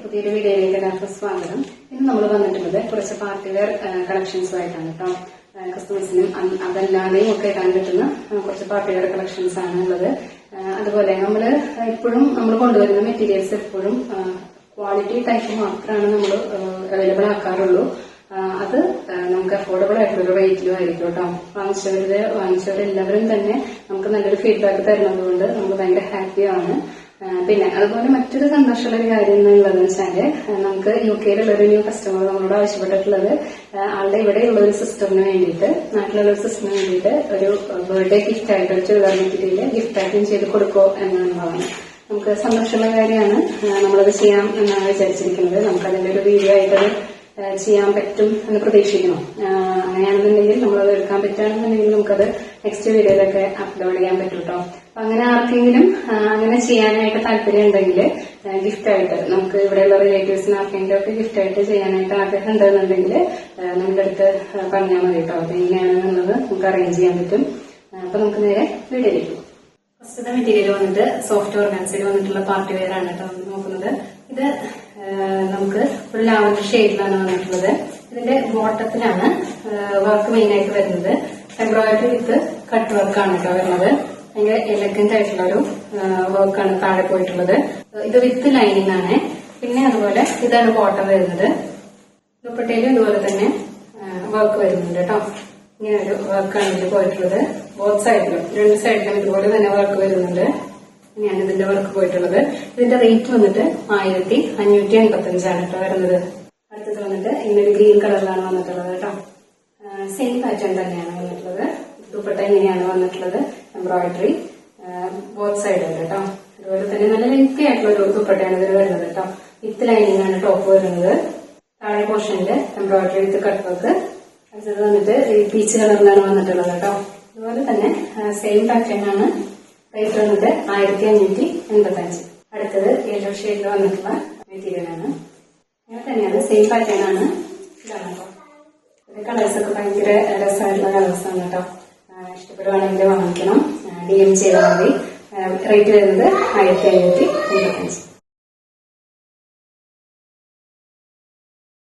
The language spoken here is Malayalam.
പുതിയൊരു വീഡിയോയിലേക്ക് എല്ലാവർക്കും സ്വാഗതം. ഇന്ന് നമ്മൾ വന്നിട്ടുള്ളത് കുറച്ച് പാർട്ടി വെയർ കളക്ഷൻസുമായിട്ടാണ് കേട്ടോ. കസ്റ്റമേഴ്സിനും അതല്ലാതെയും ഒക്കെ കാണാൻ പറ്റുന്ന കുറച്ച് പാർട്ടി വെയർ കളക്ഷൻസ് ആണ് ഉള്ളത്. അതുപോലെ എപ്പോഴും നമ്മൾ കൊണ്ടുവരുന്ന മെറ്റീരിയൽസ് എപ്പോഴും ക്വാളിറ്റി ടൈപ്പ് മാത്രമാണ് നമ്മൾ അവൈലബിൾ ആക്കാറുള്ളൂ. അത് നമുക്ക് അഫോർഡബിൾ ആയിട്ടുള്ള റേറ്റിലും ആയിരിക്കും കേട്ടോ. വാങ്ങിച്ചവരെല്ലാവരും തന്നെ നമുക്ക് നല്ലൊരു ഫീഡ്ബാക്ക് തരുന്നത് കൊണ്ട് നമ്മൾ ഭയങ്കര ഹാപ്പിയാണ്. പിന്നെ അതുപോലെ മറ്റൊരു സന്തോഷമുള്ള ഒരു കാര്യം എന്നുള്ളതെന്ന് വെച്ചാല് നമുക്ക് UK-യിലുള്ള ഒരു ന്യൂ കസ്റ്റമർ നമ്മളോട് ആവശ്യപ്പെട്ടിട്ടുള്ളത് ആളുടെ ഇവിടെയുള്ള ഒരു സിസ്റ്ററിന് വേണ്ടിയിട്ട്, നാട്ടിലുള്ള ഒരു സിസ്റ്ററിന് വേണ്ടിയിട്ട് ഒരു ബർത്ത്ഡേ ഗിഫ്റ്റ് ആയിട്ട് ഒരു ചുരിദാർ മെറ്റീരിയൽ ഗിഫ്റ്റ് ആയിട്ടും ചെയ്ത് കൊടുക്കോ എന്നുള്ളതാണ്. നമുക്ക് സന്തോഷമുള്ള കാര്യമാണ്. നമ്മളത് ചെയ്യാം എന്നാണ് വിചാരിച്ചിരിക്കുന്നത്. നമുക്കതിന്റെ ഒരു വീഡിയോ ആയിട്ടത് ചെയ്യാൻ പറ്റും എന്ന് പ്രതീക്ഷിക്കണം. അങ്ങനെയാണെന്നുണ്ടെങ്കിൽ നമ്മളത് എടുക്കാൻ പറ്റുകയാണെന്നുണ്ടെങ്കിൽ നമുക്കത് നെക്സ്റ്റ് വീഡിയോയിലൊക്കെ അപ്ലോഡ് ചെയ്യാൻ പറ്റും കേട്ടോ. അപ്പൊ അങ്ങനെ ആർക്കെങ്കിലും അങ്ങനെ ചെയ്യാനായിട്ട് താല്പര്യം ഉണ്ടെങ്കിൽ ഗിഫ്റ്റ് ആയിട്ട് നമുക്ക് ഇവിടെയുള്ള റിലേറ്റീവ്സിന് ആർക്കെങ്കിലും ഒക്കെ ഗിഫ്റ്റ് ആയിട്ട് ചെയ്യാനായിട്ട് ആഗ്രഹം ഉണ്ടെന്നുണ്ടെങ്കിൽ നമ്മുടെ അടുത്ത് പറഞ്ഞാൽ മതി കേട്ടോ. അപ്പൊ എങ്ങനെയാണെന്നുള്ളത് നമുക്ക് അറേഞ്ച് ചെയ്യാൻ പറ്റും. അപ്പൊ നമുക്ക് നേരെ വീഡിയോയിലേക്ക് പോകും. ഫസ്റ്റത്തെ മെറ്റീരിയൽ വന്നിട്ട് സോഫ്റ്റ് ഓർഗാൻസയിൽ വന്നിട്ടുള്ള പാർട്ടി വെയർ ആണ് കേട്ടോ നോക്കുന്നത്. ഇത് നമുക്ക് ഫുൾ ലാവൻഡർ ഷെയ്ഡിലാണ് വന്നിട്ടുള്ളത്. ഇതിന്റെ ബോട്ടത്തിലാണ് വർക്ക് മെയിൻ ആയിട്ട് വരുന്നത്. എംബ്രോയിഡറി വിത്ത് കട്ട് വർക്കാണ് കേട്ടോ വരുന്നത്. ഭയങ്കര എലഗന്റ് ആയിട്ടുള്ള ഒരു വർക്കാണ് താഴെ പോയിട്ടുള്ളത്. ഇത് വിത്ത് ലൈനിങ് ആണ്. പിന്നെ അതുപോലെ ഇതാണ് ബോട്ടം വരുന്നത്. ദുപ്പട്ടയിലും ഇതുപോലെ തന്നെ വർക്ക് വരുന്നുണ്ട് കേട്ടോ. ഇങ്ങനെ ഒരു വർക്കാണ് ഇതിൽ പോയിട്ടുള്ളത്. ബോത്ത് സൈഡിലും രണ്ട് സൈഡിലും ഇതുപോലെ തന്നെ വർക്ക് വരുന്നുണ്ട്. ഇങ്ങനെയാണ് ഇതിന്റെ വർക്ക് പോയിട്ടുള്ളത്. ഇതിന്റെ റേറ്റ് വന്നിട്ട് 1585 കേട്ടോ വരുന്നത്. അടുത്തത് വന്നിട്ട് ഇങ്ങനെ ഗ്രീൻ കളറിലാണ് വന്നിട്ടുള്ളത് കേട്ടോ. സെയിം പാറ്റേൺ തന്നെയാണ് വന്നിട്ടുള്ളത്. ദുപ്പട്ട ഇങ്ങനെയാണ് വന്നിട്ടുള്ളത്. എംബ്രോയിഡറി ബോത്ത് സൈഡുണ്ട് കേട്ടോ. അതുപോലെ തന്നെ നല്ല ലെങ്തി ആയിട്ടുള്ള ഒരു ദുപ്പട്ടയാണ് ഇതിൽ വരുന്നത് കേട്ടോ. വിത്ത് ലൈനിങ് ആണ് ടോപ്പ് വരുന്നത്. താഴെ പോർഷനില് എംബ്രോയിഡറി വിത്ത് കട്ട് വർക്ക്. അടുത്തത് വന്നിട്ട് പീച്ച് കളറിലാണ് വന്നിട്ടുള്ളത് കേട്ടോ. അതുപോലെ തന്നെ സെയിം പാറ്റേൺ ആണ്. റേറ്റ് വന്നിട്ട് 1585. അടുത്തത് യെല്ലോ ഷെയ്ഡിൽ വന്നിട്ടുള്ള മെറ്റീരിയൽ ആണ്. അങ്ങനെ തന്നെയാണ് സെയിം പാറ്റേൺ ആണ്. ഇതാണ് കേട്ടോ. കളേഴ്സ് ഒക്കെ ഭയങ്കര രസമായിട്ടുള്ള കളേഴ്സാണ് കേട്ടോ. ഇഷ്ടപ്പെടുവാണെങ്കിൽ വാങ്ങിക്കണം. DM ചെയ്താൽ മതി. റേറ്റ് വരുന്നത് 1585.